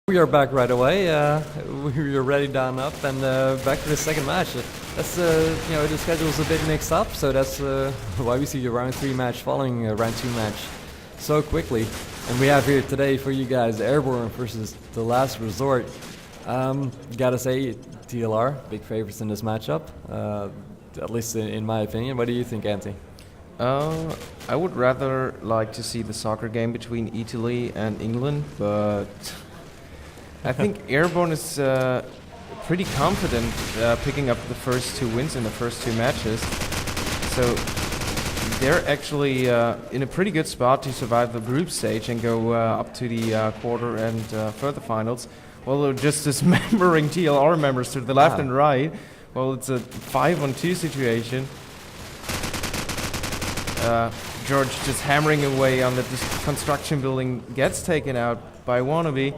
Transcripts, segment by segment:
We are back right away. We are ready down up and back for the second match. That's the schedule is a bit mixed up, so that's why we see the round 3 match following round 2 match so quickly. And we have here today for you guys AIRBORNE versus TheLastResort. Gotta say, TLR big favorites in this matchup, at least in my opinion. What do you think, Antti? I would rather like to see the soccer game between Italy and England, but I think AIRBORNE is pretty confident picking up the first 2 wins in the first 2 matches. So they're actually in a pretty good spot to survive the group stage and go up to the quarter and further finals. Well, just dismembering TLR members to the left and right. Well, it's a 5-on-2 situation. George just hammering away on the construction building, gets taken out by Wannabe,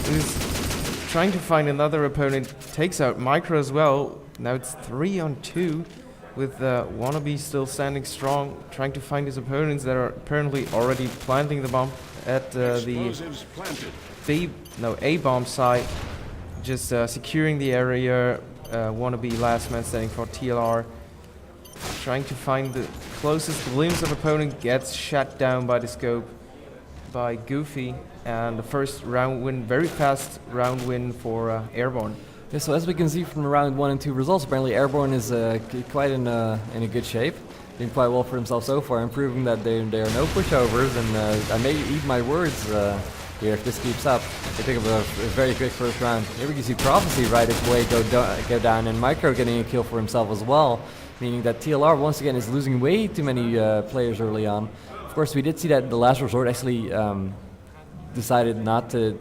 who's trying to find another opponent, takes out Micro as well. Now it's 3-on-2 with Wannabe still standing strong, trying to find his opponents that are apparently already planting the bomb at the A-bomb site, just securing the area. Wannabe last man standing for TLR, trying to find the closest glimpse of opponent, gets shut down by the scope by Goofy, and the first round win, very fast round win for AIRBORNE. Yeah, so as we can see from the round 1 and 2 results, apparently AIRBORNE is quite in a good shape, doing quite well for himself so far, and proving that there are no pushovers. And I may eat my words here if this keeps up. They pick up a very quick first round. Here we can see Prophecy right away go down, and Micro getting a kill for himself as well, meaning that TLR once again is losing way too many players early on. Of course, we did see that TheLastResort actually decided not to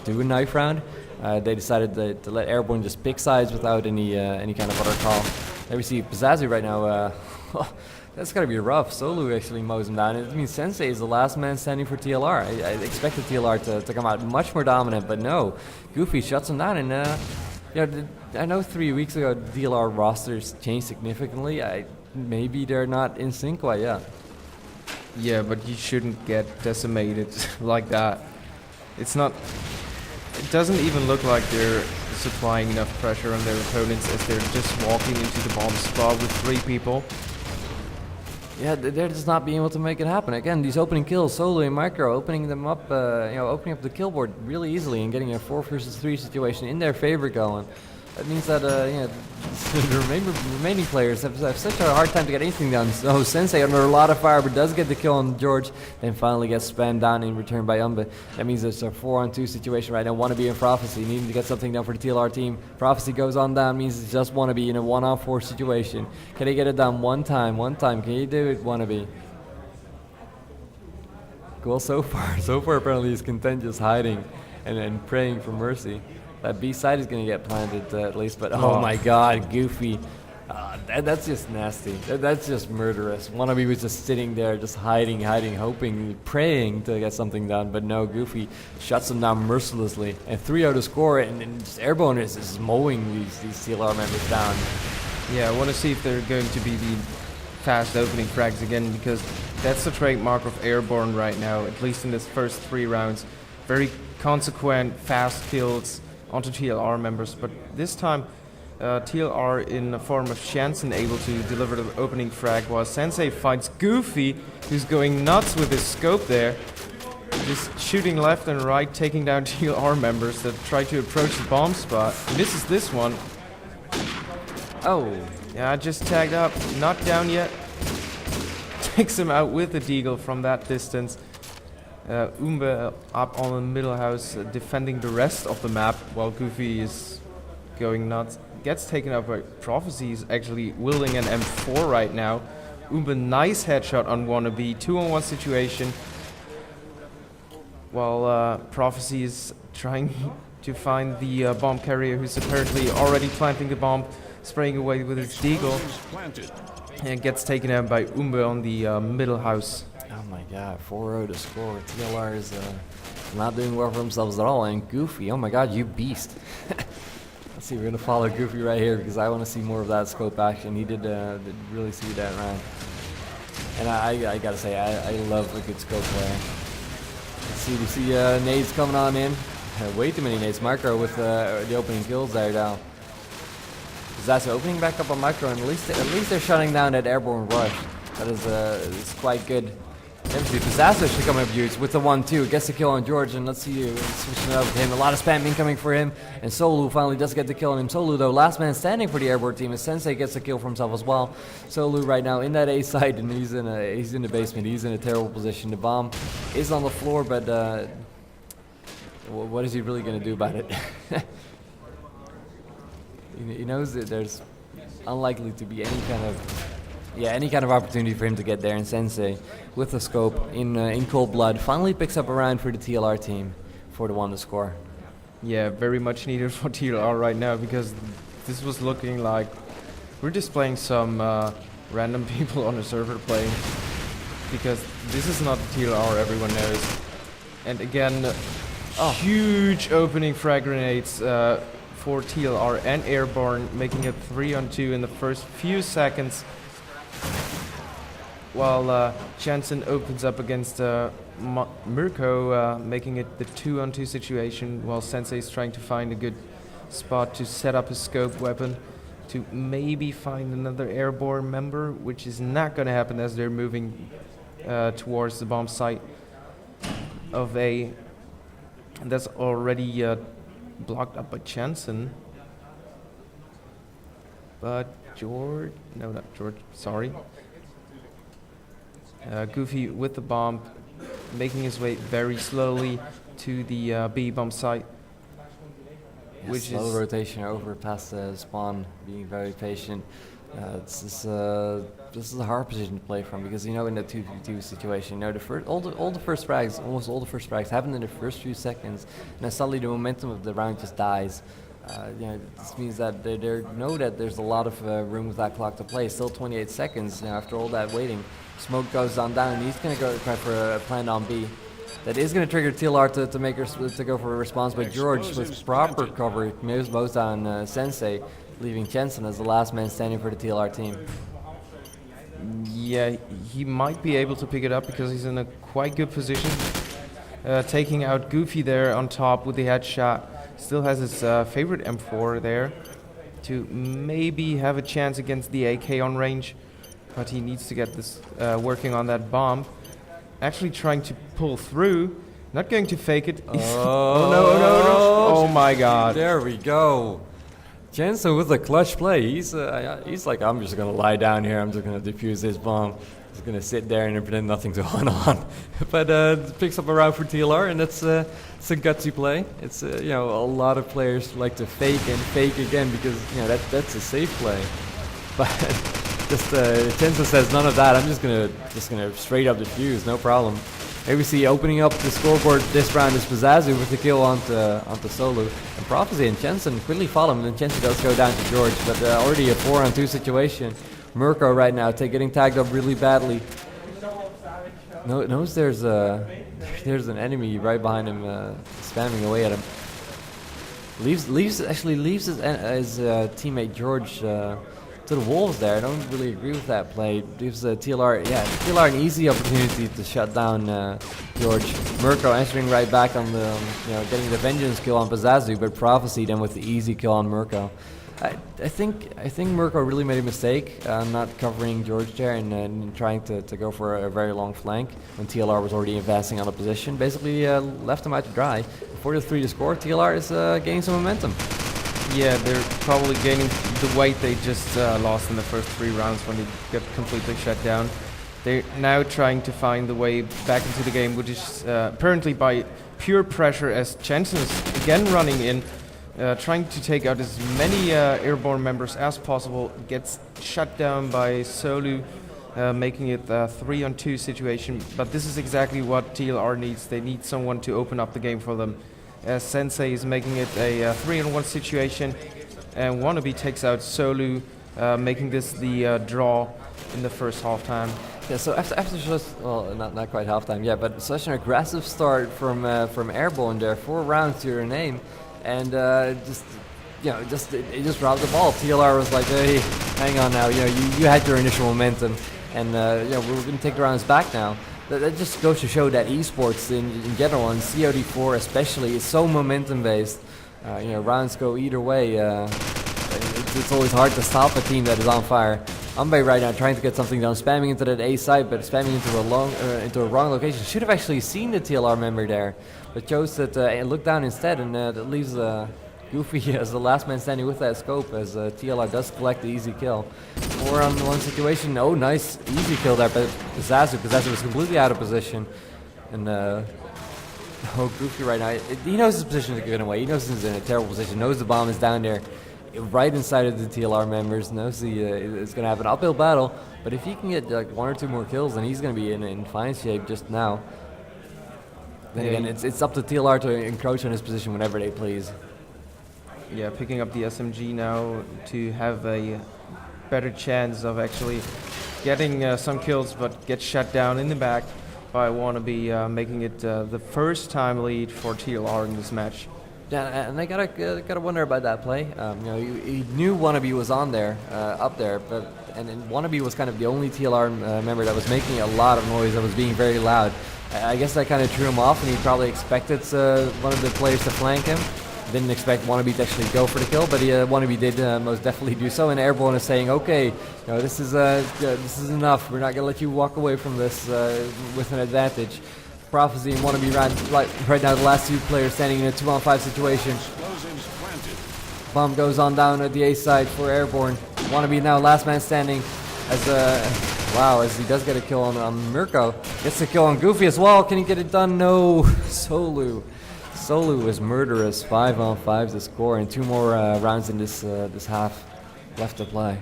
do a knife round. They decided to let AIRBORNE just pick sides without any kind of other call. There we see Pizzazzi right now. That's gotta be rough. Solu actually mows him down. It means Sensei is the last man standing for TLR. I expected TLR to come out much more dominant, but no. Goofy shuts him down, and I know 3 weeks ago DLR rosters changed significantly. Maybe they're not in sync quite yet. Yeah, but you shouldn't get decimated like that. It's not. It doesn't even look like they're supplying enough pressure on their opponents as they're just walking into the bomb spot with 3 people. Yeah, they're just not being able to make it happen. Again, these opening kills, Solo and Micro, opening them up, opening up the kill board really easily and getting a 4 versus 3 situation in their favor going. That means that the remaining players have such a hard time to get anything done. So Sensei under a lot of fire, but does get the kill on George, then finally gets spammed down in return by Umbe. That means it's a 4-on-2 situation right now. Wannabe and Prophecy needing to get something done for the TLR team. Prophecy goes on down, means it's just Wannabe in a 1-on-4 situation. Can they get it done one time? Can you do it, Wannabe? Well, so far apparently he's content just hiding and praying for mercy. That B side is going to get planted at least, but oh my god, Goofy. That's just nasty. That's just murderous. Wannabe was just sitting there, just hiding, hoping, praying to get something done, but no, Goofy shuts him down mercilessly. And 3-0 to score, and just AIRBORNE is mowing these CLR members down. Yeah, I want to see if they're going to be the fast opening frags again, because that's the trademark of AIRBORNE right now, at least in this first 3 rounds. Very consequent, fast kills onto TLR members, but this time TLR in the form of Shanson able to deliver the opening frag, while Sensei fights Goofy, who's going nuts with his scope there, just shooting left and right, taking down TLR members that try to approach the bomb spot. Misses this one. Oh, yeah, just tagged up, not down yet. Takes him out with the deagle from that distance. Umbe up on the middle house, defending the rest of the map, while Goofy is going nuts. Gets taken out by Prophecy. He's actually wielding an M4 right now. Umbe, nice headshot on Wannabe, 2-on-1 situation. While Prophecy is trying to find the bomb carrier, who's apparently already planting the bomb, spraying away with his deagle. And gets taken out by Umbe on the middle house. Oh my god, 4-0 to score. TLR is not doing well for themselves at all. And Goofy, oh my god, you beast. Let's see, we're going to follow Goofy right here because I want to see more of that scope action. He did really see that round. And I gotta say, I love a good scope player. Let's see, we see nades coming on in. way too many nades. Micro with the opening kills there now. That's opening back up on Micro, and at least they're shutting down that airborne rush. That is quite good. Eventually, Disaster should come up huge with the 1-2. Gets the kill on George, and let's see switching it over to him. A lot of spam incoming for him, and Solu finally does get the kill on him. Solu, though, last man standing for the airborne team, and Sensei gets the kill for himself as well. Solu right now in that A side, and he's in the basement. He's in a terrible position. The bomb is on the floor, but what is he really going to do about it? He knows that there's unlikely to be any kind of opportunity for him to get there, and Sensei, with the scope in cold blood, finally picks up a round for the TLR team for the 1 to score. Yeah, very much needed for TLR right now, because this was looking like we're displaying some random people on the server playing, because this is not the TLR everyone knows. And again, huge opening frag grenades for TLR and Airborne, making it 3-on-2 in the first few seconds, while Jensen opens up against Mirko, making it the 2-on-2 situation, while Sensei is trying to find a good spot to set up his scope weapon to maybe find another Airborne member, which is not going to happen as they're moving towards the bomb site of A. And that's already blocked up by Jensen. But George, no, not George, sorry. Goofy with the bomb, making his way very slowly to the B bomb site. Which slow is rotation over past the spawn, being very patient. This is a hard position to play from, because in the 2v2 situation, almost all the first frags happen in the first few seconds, and then suddenly the momentum of the round just dies. This means that they know that there's a lot of room with that clock to play. Still 28 seconds after all that waiting. Smoke goes down, and he's going to go try for a plan on B. That is going to trigger TLR to go for a response, but George with proper cover moves both on Sensei, leaving Jensen as the last man standing for the TLR team. Yeah, he might be able to pick it up because he's in a quite good position. Taking out Goofy there on top with the headshot. Still has his favorite M4 there to maybe have a chance against the AK on range, but he needs to get this working on that bomb. Actually trying to pull through, not going to fake it. Oh, no. Oh my god. There we go. Jensen with a clutch play. He's like, I'm just going to lie down here. I'm just going to defuse this bomb. He's going to sit there and pretend nothing's going on. But picks up a round for TLR, and it's a gutsy play. It's a lot of players like to fake and fake again, because that's a safe play. But Jensen says none of that. I'm just gonna straight up defuse, no problem. Here we see opening up the scoreboard this round is Pizzazu with the kill onto Solu. And Prophecy and Jensen quickly follow him, and Jensen does go down to George, but already a 4-on-2 situation. Mirko right now getting tagged up really badly. Knows there's an enemy right behind him, spamming away at him. Leaves his teammate George to the wolves there. I don't really agree with that play. Gives TLR an easy opportunity to shut down George. Mirko answering right back on the getting the vengeance kill on Pizzazu, but Prophecy then with the easy kill on Mirko. I think Mirko really made a mistake not covering George there and trying to go for a very long flank when TLR was already advancing on the position. Basically left him out to dry. 4-3 to score. TLR is gaining some momentum. Yeah, they're probably gaining the weight they just lost in the first 3 rounds when they got completely shut down. They're now trying to find the way back into the game, which is apparently by pure pressure, as Jensen is again running in, trying to take out as many airborne members as possible. Gets shut down by Solu, making it a 3-on-2 situation. But this is exactly what TLR needs. They need someone to open up the game for them. Sensei is making it a 3-on-1 situation, and Wannabe takes out Solu, making this the draw in the first halftime. Yeah, so after just, well, not quite halftime, yeah, but such an aggressive start from Airborne there, 4 rounds to your name, and it just robbed the ball. TLR was like, hey, hang on now, you had your initial momentum, and we're going to take the rounds back now. that just goes to show that esports in general and CoD4 especially is so momentum based. Rounds go either way. It's always hard to stop a team that is on fire. Umbe right now trying to get something done, spamming into that A side, but spamming into a wrong location. Should have actually seen the TLR member there, but chose to look down instead, and that leaves Goofy as the last man standing with that scope, as TLR does collect the easy kill. 4-on-1 situation. Oh, nice easy kill there, but Zazu was completely out of position, and Goofy right now, he knows his position is going away. He knows he's in a terrible position. Knows the bomb is down there, right inside of the TLR members. Knows it's going to have an uphill battle, but if he can get like 1 or 2 more kills, then he's going to be in fine shape just now. Then again, it's up to TLR to encroach on his position whenever they please. Yeah, picking up the SMG now to have a better chance of actually getting some kills, but get shut down in the back by Wannabe, making it the first time lead for TLR in this match. Yeah, and I gotta wonder about that play. He knew Wannabe was on there, up there, and Wannabe was kind of the only TLR member that was making a lot of noise, that was being very loud. I guess that kind of threw him off, and he probably expected one of the players to flank him. Didn't expect Wannabe to actually go for the kill, but Wannabe did most definitely do so. And Airborne is saying, "Okay, this is enough. We're not gonna let you walk away from this with an advantage." Prophecy and Wannabe right now, the last 2 players standing in a 2-on-5 situation. Bomb goes on down at the A side for Airborne. Wannabe now last man standing, as he does get a kill on Mirko. Gets a kill on Goofy as well. Can he get it done? No. Solu is murderous. 5-on-5 to score, and 2 more rounds in this half left to play.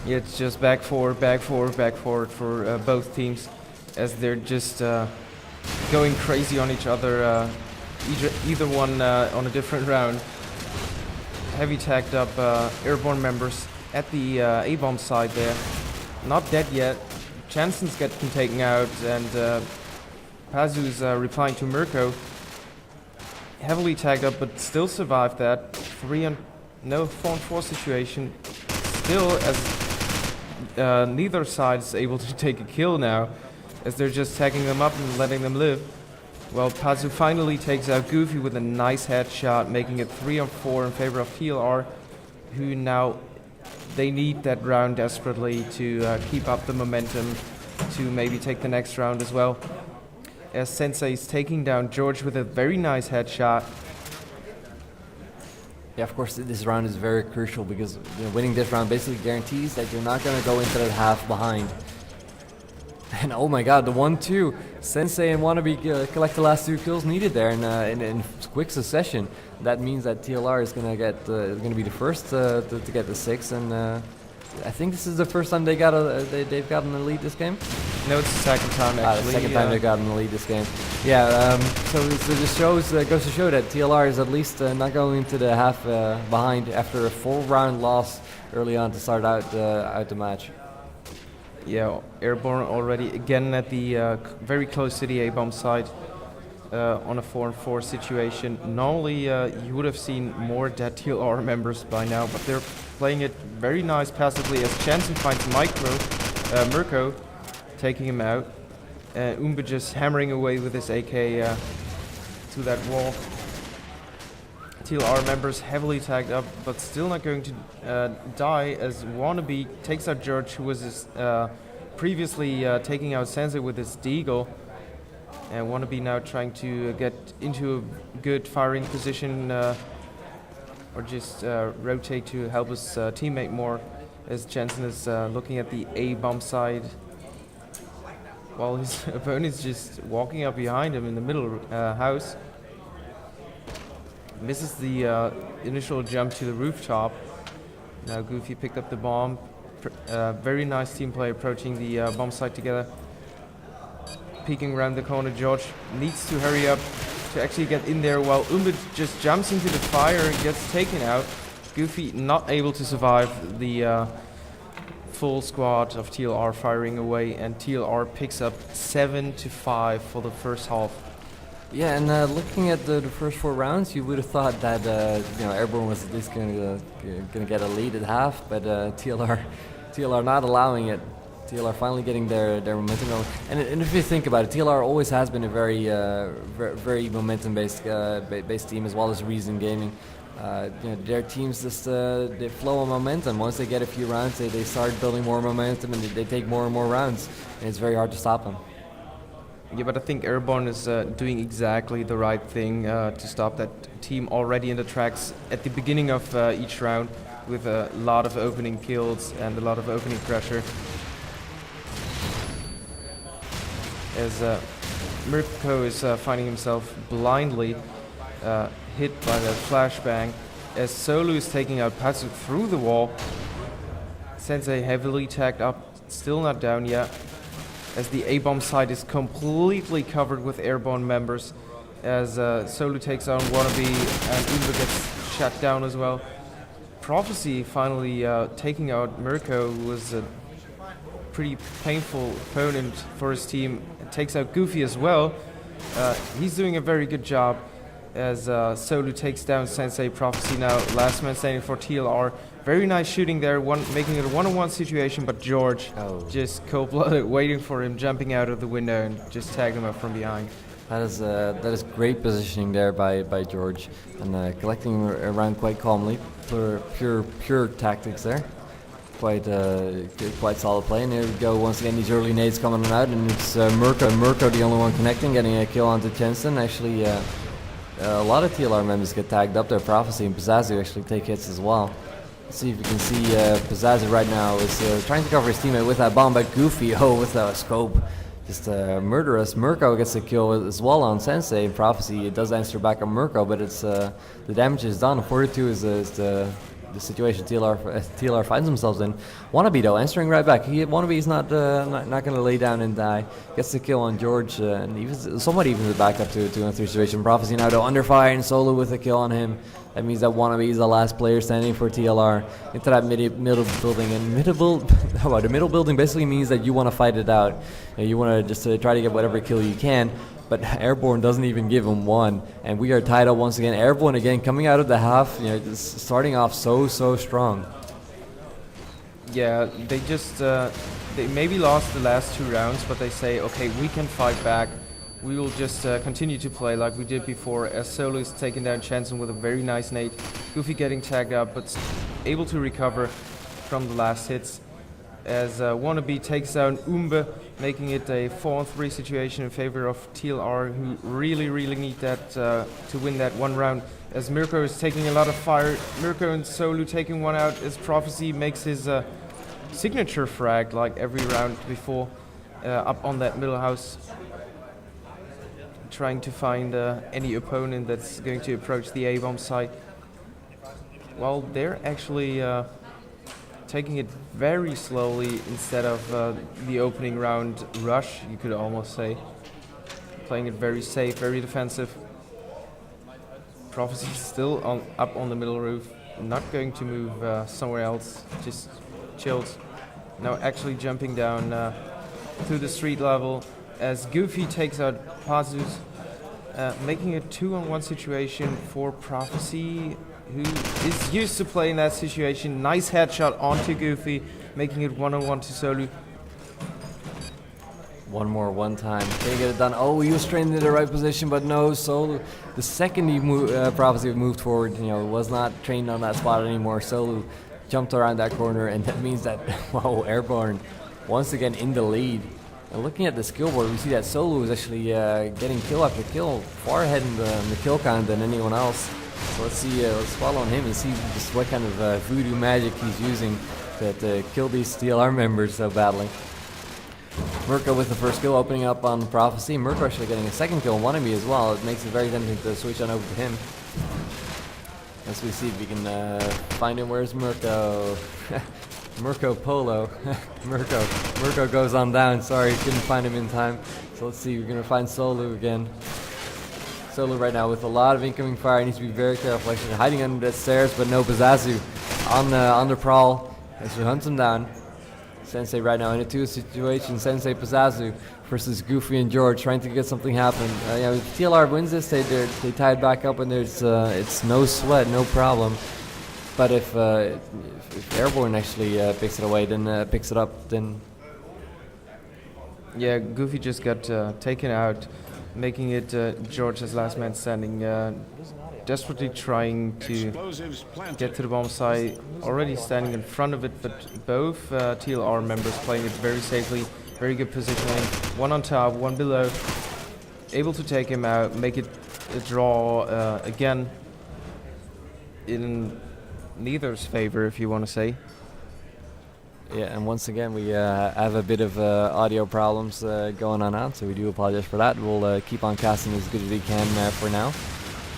Yeah, it's just back forward for both teams, as they're just going crazy on each other, either one on a different round. Heavy tagged up Airborne members at the A-bomb side there. Not dead yet. Jansen's getting taken out, and Pazu's replying to Mirko. Heavily tagged up, but still survived that. 4-on-4 situation. Still, as neither side is able to take a kill now, as they're just tagging them up and letting them live. Well, Pazu finally takes out Goofy with a nice headshot, making it 3-on-4 in favor of TLR, who now, they need that round desperately to keep up the momentum to maybe take the next round as well. As Sensei is taking down George with a very nice headshot. Yeah, of course, this round is very crucial, because winning this round basically guarantees that you're not going to go into that half behind. And oh my god, the 1-2. Sensei and Wannabe collect the last 2 kills needed there in quick succession. That means that TLR is going to be the first to get the 6, and I think this is the first time they've gotten the lead this game. No, it's the second time actually. The second time they've gotten the lead this game. Yeah, so this goes to show that TLR is at least not going into the half behind after a 4-round loss early on to start out the match. Yeah, Airborne already again at the very close to the A-bomb side on a 4-on-4 situation. Normally you would have seen more dead TLR members by now, but they're playing it very nice passively, as Jansen finds Mirko, taking him out. Umbe just hammering away with his AK to that wall. TLR members heavily tagged up, but still not going to die, as Wannabe takes out George, who was previously taking out Sensei with his deagle. And Wannabe now trying to get into a good firing position, or just rotate to help his teammate more, as Jansen is looking at the A-bomb side, while his opponent's just walking up behind him in the middle house. Misses the initial jump to the rooftop. Now Goofy picked up the bomb. Very nice team play approaching the bomb site together. Peeking around the corner, George needs to hurry up to actually get in there, while Umbe just jumps into the fire and gets taken out. Goofy not able to survive the full squad of TLR firing away, and TLR picks up 7-5 for the first half. Yeah, and looking at the first 4 rounds, you would have thought that Airborne was at least going to get a lead at half, but TLR not allowing it. TLR finally getting their momentum going. And if you think about it, TLR always has been a very momentum-based based team, as well as Reason Gaming. Their teams just they flow on momentum. Once they get a few rounds, they start building more momentum, and they take more and more rounds. And it's very hard to stop them. Yeah, but I think AIRBORNE is doing exactly the right thing to stop that team already in the tracks at the beginning of each round, with a lot of opening kills and a lot of opening pressure. As Mirko is finding himself blindly hit by the flashbang, as Solu is taking out Patsu through the wall. Sensei heavily tagged up, still not down yet, as the A-bomb side is completely covered with AIRBORNE members, as Solu takes on Wannabe and Umber gets shut down as well. Prophecy finally taking out Mirko, who was a pretty painful opponent for his team. It takes out Goofy as well. He's doing a very good job, as Solu takes down Sensei. Prophecy now last man standing for TLR. Very nice shooting there, making it a one-on-one situation, but George just cold-blooded, waiting for him, jumping out of the window and just tagged him up from behind. That is great positioning there by George, and collecting around quite calmly. Pure tactics there. Quite solid play. And here we go once again. These early nades coming out, and it's Mirko the only one connecting, getting a kill onto Jensen. Actually, a lot of TLR members get tagged up there. Prophecy and Pizzazu actually take hits as well. Let's see if you can see Pizzazu right now is trying to cover his teammate with that bomb, but Goofy, with that scope, just murderous. Mirko gets a kill as well on Sensei. Prophecy, it does answer back on Mirko, but it's the damage is done. 42 is the situation TLR finds themselves in. Wannabe though, answering right back. Wannabe is not going to lay down and die. Gets the kill on George, and even somebody evens it back up to a 2-on-3 situation. Prophecy now though under fire, and Solo with a kill on him. That means that Wannabe is the last player standing for TLR into that middle building. And the middle building basically means that you want to fight it out. You want to just try to get whatever kill you can. But AIRBORNE doesn't even give him one, and we are tied up once again. AIRBORNE again coming out of the half, just starting off so strong. Yeah, they just they maybe lost the last 2 rounds, but they say, okay, we can fight back. We will just continue to play like we did before, as Solo is taking down Chanson with a very nice nade. Goofy getting tagged up, but able to recover from the last hits. As Wannabe takes down Umbe, making it a 4-on-3 situation in favor of TLR, who really need that to win that one round. As Mirko is taking a lot of fire, Mirko and Solu taking one out, as Prophecy makes his signature frag like every round before, up on that middle house, trying to find any opponent that's going to approach the A-bomb site. Well, they're actually taking it very slowly instead of the opening round rush, you could almost say. Playing it very safe, very defensive. Prophecy still up on the middle roof, not going to move somewhere else, just chilled. Now actually jumping down to the street level, as Goofy takes out Pazus, making a 2-on-1 situation for Prophecy, who is used to playing that situation. Nice headshot onto Goofy, making it 1-on-1 to Solu. One time. Can you get it done? Oh, he was trained in the right position, but no, Solu. The second he Prophecy moved forward, was not trained on that spot anymore. Solu jumped around that corner, and that means that, wow, AIRBORNE once again in the lead. And looking at the skill board, we see that Solu is actually getting kill after kill, far ahead in the kill count than anyone else. So let's see, let's follow on him and see just what kind of voodoo magic he's using to kill these TLR members so badly. Mirko with the first kill, opening up on Prophecy. Mirko actually getting a second kill on Wannabe as well. It makes it very tempting to switch on over to him. As we see if we can find him. Where's Mirko? Mirko Polo. Mirko goes on down. Sorry, couldn't find him in time. So let's see, we're going to find Solu again. Solu right now with a lot of incoming fire. He needs to be very careful. Actually hiding under the stairs, but no, Pizzazu on the prowl. As he hunts him down. Sensei right now in a 2 situation. Sensei Pizzazu versus Goofy and George trying to get something happen. If TLR wins this, they tie it back up, and it's no sweat, no problem. But if AIRBORNE actually picks it away, then picks it up, then Yeah, Goofy just got taken out, making it George as last man standing, desperately trying to get to the bomb site, already standing in front of it, but both TLR members playing it very safely, very good positioning, one on top, one below, able to take him out, make it a draw again in neither's favor, if you want to say. Yeah, and once again we have a bit of audio problems going on out, so we do apologize for that. We'll keep on casting as good as we can for now.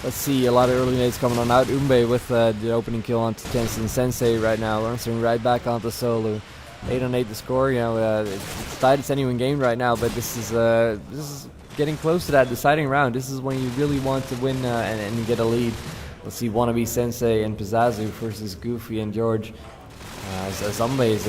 Let's see, a lot of early nades coming on out. Umbe with the opening kill onto Jensen Sensei right now, answering right back onto Solo. 8 on 8 to score. You know, it's tied. It's anyone game right now, but this is getting close to that deciding round. This is when you really want to win and get a lead. Let's see, Wannabe Sensei and Pizzazu versus Goofy and George. Umbe is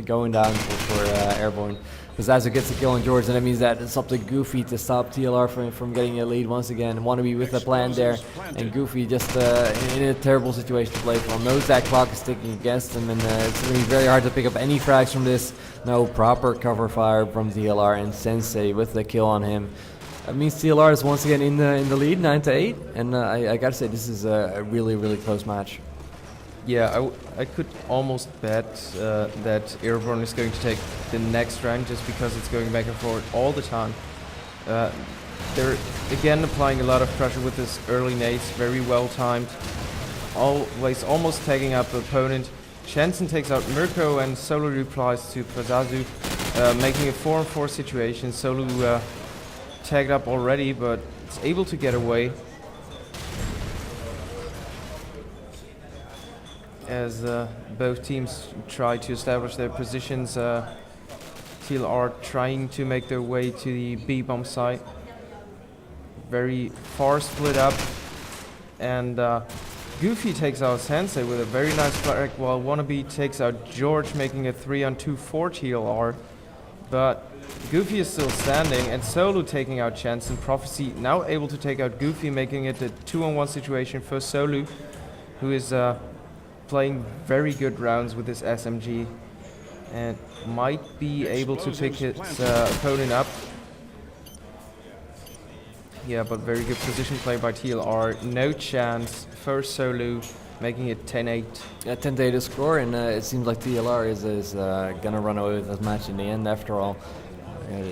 going down for Airborne. Pizzazu gets a kill on George, and that means that it's up to Goofy to stop TLR from getting a lead once again. Wannabe with a plan there, and Goofy just in a terrible situation to play for. Knows that clock is ticking against him, and it's going to be very hard to pick up any frags from this. No proper cover fire from TLR, and Sensei with the kill on him. That means TLR is once again in the lead, 9-8, and I gotta say this is a really close match. Yeah, I could almost bet that Airborne is going to take the next round just because it's going back and forth all the time. They're again applying a lot of pressure with this early nades, very well timed. Always almost tagging up the opponent. Jensen takes out Mirko and Solo replies to Pizzazu, making a 4-on-4 situation. Solo tagged up already, but it's able to get away. As both teams try to establish their positions, TLR trying to make their way to the B bomb site. Very far split up, and Goofy takes out Sensei with a very nice flag, while Wannabe takes out George, making a 3-on-2 for TLR. But Goofy is still standing, and Solo taking out Jensen. Prophecy now able to take out Goofy, making it a 2-on-1 situation for Solo, who is playing very good rounds with his SMG and might be able to pick his opponent up. Yeah, but very good position play by TLR. No chance for Solo, making it 10-8. Yeah, 10-8 to score, and it seems like TLR is gonna run away with this match in the end. After all,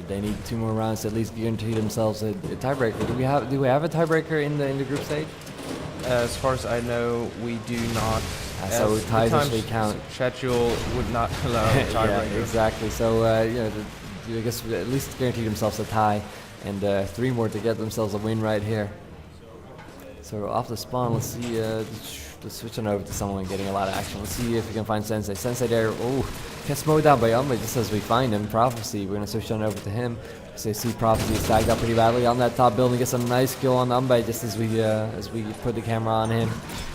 they need 2 more rounds to at least guarantee themselves a tiebreaker. Do we have a tiebreaker in the group stage? As far as I know, we do not. So ties actually count. Schedule would not allow a tiebreaker. Yeah, exactly. So I guess at least guarantee themselves a tie, and 3 more to get themselves a win right here. So off the spawn, let's see. Let's switch on over to someone getting a lot of action. Let's see if we can find Sensei. Sensei there. Oh, gets mowed down by Umbe just as we find him. Prophecy. We're gonna switch on over to him. So you see Prophecy is tagged up pretty badly on that top building. Gets a nice kill on Umbe just as we put the camera on him.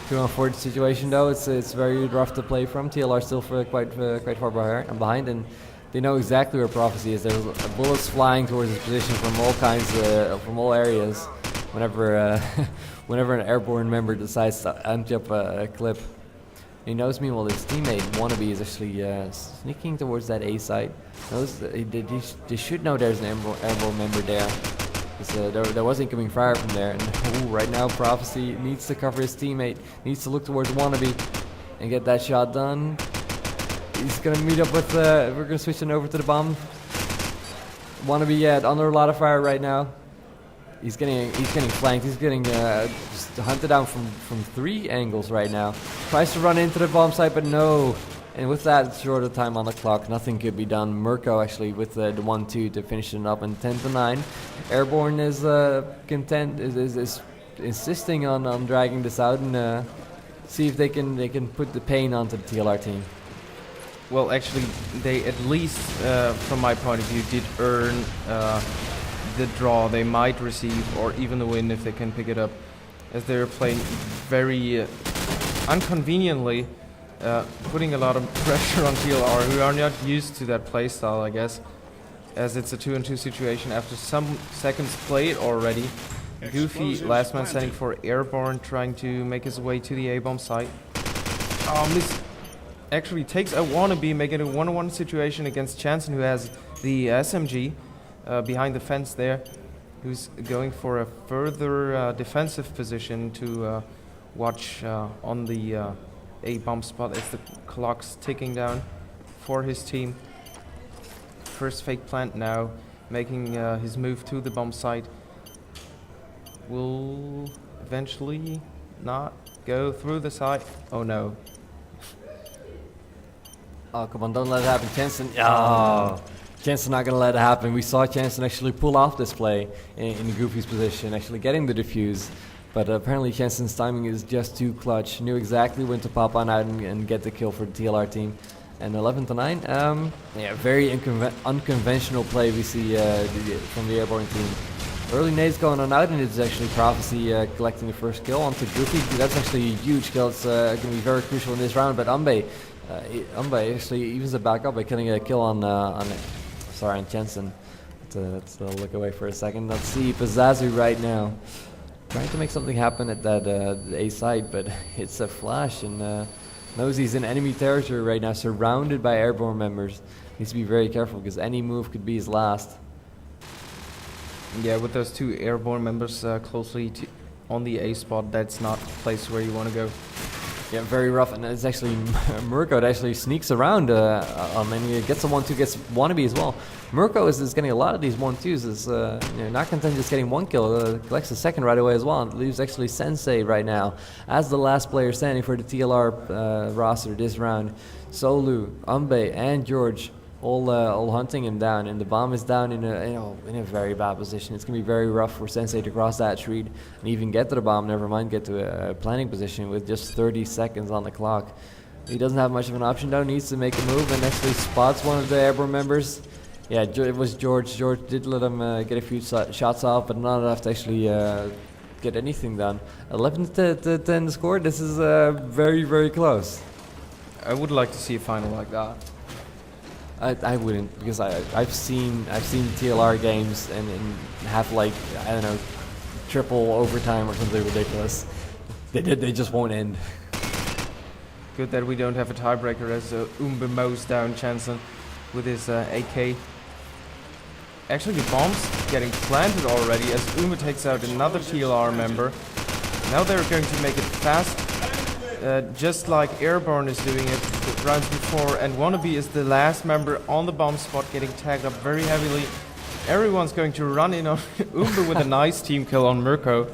2-on-4 situation though. It's very rough to play from. TLR still quite far behind, and they know exactly where Prophecy is. There's bullets flying towards his position from all kinds from all areas. Whenever an Airborne member decides to empty up a clip. He knows meanwhile his teammate Wannabe is actually sneaking towards that A site. They should know there's an Airborne member there. There was incoming fire from there, and right now Prophecy needs to cover his teammate, needs to look towards Wannabe and get that shot done. He's gonna meet up with, we're gonna switch on over to the bomb. Wannabe under a lot of fire right now. He's getting flanked. He's getting just hunted down from 3 angles right now. Tries to run into the bomb site, but no. And with that short of time on the clock, nothing could be done. Mirko actually with the 1-2 to finish it up, and 10-9. Airborne is is insisting on dragging this out and see if they can put the pain onto the TLR team. Well, actually, they at least, from my point of view, did earn the draw they might receive, or even the win if they can pick it up, as they're playing very inconveniently, putting a lot of pressure on TLR, who are not used to that playstyle, I guess, as it's a 2-on-2 situation after some seconds played already. Goofy, last man standing for Airborne, trying to make his way to the A-bomb site. This actually takes a Wannabe, making it a 1-on-1 situation against Chanson, who has the SMG. behind the fence there, who's going for a further defensive position to watch on the A bomb spot as the clock's ticking down for his team. First fake plant now, making his move to the bomb site. Will eventually not go through the site. Oh no. Oh, come on, don't let it happen, Jensen. Oh, Jensen not gonna let it happen. We saw Jensen actually pull off this play in Goofy's position, actually getting the defuse. But apparently Jensen's timing is just too clutch. Knew exactly when to pop on out and get the kill for the TLR team. And 11-9, yeah, very unconventional play we see from the Airborne team. Early nades going on out, and it's actually Prophecy collecting the first kill onto Goofy. That's actually a huge kill. It's going to be very crucial in this round. But Ambe actually evens it back up by killing a kill on Jensen. Let's look away for a second. Let's see Pizzazu right now, trying to make something happen at that A side, but it's a flash and knows he's in enemy territory right now, surrounded by Airborne members. Needs to be very careful because any move could be his last. Yeah, with those two Airborne members closely on the A spot, that's not the place where you want to go. Yeah, very rough, and it's actually Mirko that actually sneaks around and he gets a 1-2, gets wannabe as well. Mirko is getting a lot of these 1-2s, is not content just getting one kill, collects the second right away as well, and leaves actually Sensei right now as the last player standing for the TLR roster this round. Solu, Ambe, and George all hunting him down, and the bomb is down in a very bad position. It's gonna be very rough for Sensei to cross that street and even get to the bomb, never mind get to a planning position with just 30 seconds on the clock. He doesn't have much of an option though, needs to make a move and actually spots one of the Airborne members. Yeah, it was George. George did let him get a few shots off, but not enough to actually get anything done. 11-10 the score. This is very, very close. I would like to see a final like that. I wouldn't, because I've seen TLR games and have, like, I don't know, triple overtime or something ridiculous. They just won't end. Good that we don't have a tiebreaker as Umbe mows down Chanson with his AK. Actually, the bomb's getting planted already as Umbe takes out another TLR member. Now they're going to make it fast, just like Airborne is doing it the rounds before, and Wannabe is the last member on the bomb spot, getting tagged up very heavily. Everyone's going to run in on Umbe with a nice team kill on Mirko,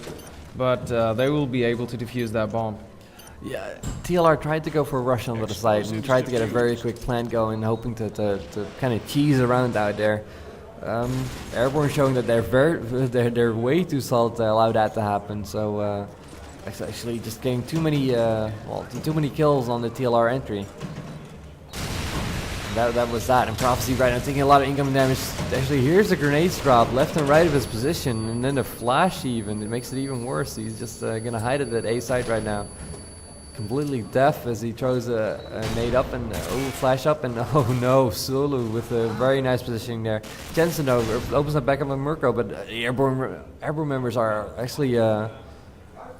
but they will be able to defuse that bomb. Yeah, TLR tried to go for a rush onto the site and tried to get a very quick plant going, hoping to kind of cheese around out there. Airborne showing that they're way too solid to allow that to happen. So actually just getting too many kills on the TLR entry. That was that. And Prophecy right now taking a lot of incoming damage. Actually, here's the grenades drop left and right of his position, and then the flash even. It makes it even worse. He's just gonna hide it at A site right now. Completely deaf as he throws a nade up and flash up, and oh no, Sulu with a very nice positioning there. Jensen opens up back up on Mirko, but Airborne members are actually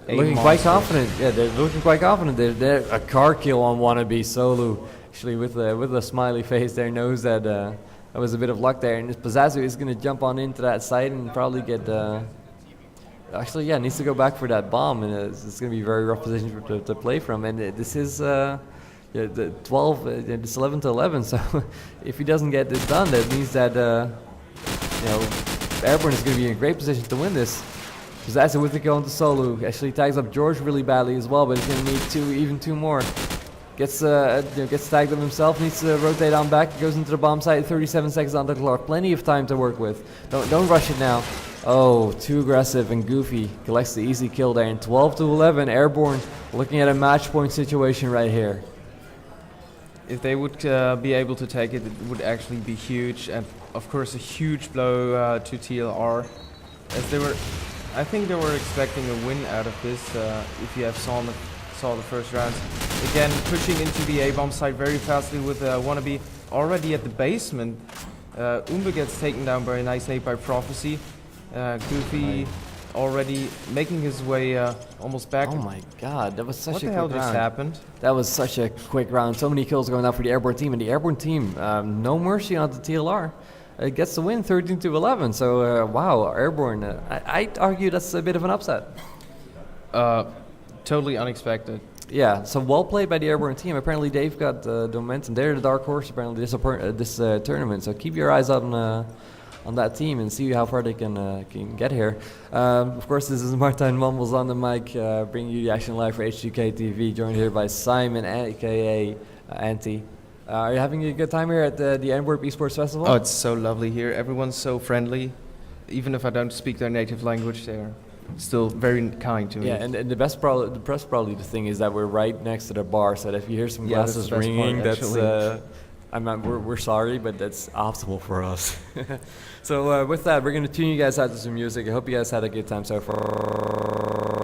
looking quite confident. Yeah, they're looking quite confident. They're a car kill on Wannabe Solu. Actually, with a smiley face there, knows that that was a bit of luck there, and Pizzazu is going to jump on into that site and probably get. Actually, yeah, needs to go back for that bomb, and it's going to be a very rough position to play from. And this is the 12, it's 11-11. So if he doesn't get this done, that means that Airborne is going to be in a great position to win this. Pizzazu with the kill into Solu actually tags up George really badly as well, but he's going to need even two more. Gets tagged up himself, needs to rotate on back, goes into the bomb site, 37 seconds on the clock, plenty of time to work with. Don't rush it now. Oh, too aggressive, and Goofy collects the easy kill there. And 12-11, Airborne looking at a match point situation right here. If they would be able to take it, it would actually be huge, and of course a huge blow to TLR, as I think they were expecting a win out of this. If you have saw the first rounds, again pushing into the A-bomb site very fastly with Wannabe already at the basement. Umbe gets taken down by a nice nade by Prophecy. Goofy already making his way almost back. Oh my god, that was such a quick round. What the hell just happened? That was such a quick round. So many kills going out for the Airborne team, and the Airborne team, no mercy on the TLR. gets the win 13-11. So wow, Airborne. I'd argue that's a bit of an upset. Totally unexpected. Yeah, so well played by the Airborne team. Apparently they've got the momentum. They're the dark horse apparently this tournament. So keep your eyes on that team and see how far they can get here. Of course, this is Martijn Mumbles on the mic, bringing you the action live for H2K TV, joined here by Simon, aka Antti. Are you having a good time here at the Antwerp Esports Festival? Oh, it's so lovely here. Everyone's so friendly. Even if I don't speak their native language, they're still very kind to me. Yeah, and the best probably the thing is that we're right next to the bar, so that if you hear some glasses that's the best ringing, part, that's we're sorry, but that's optimal for us. So with that, we're gonna tune you guys out to some music. I hope you guys had a good time so far.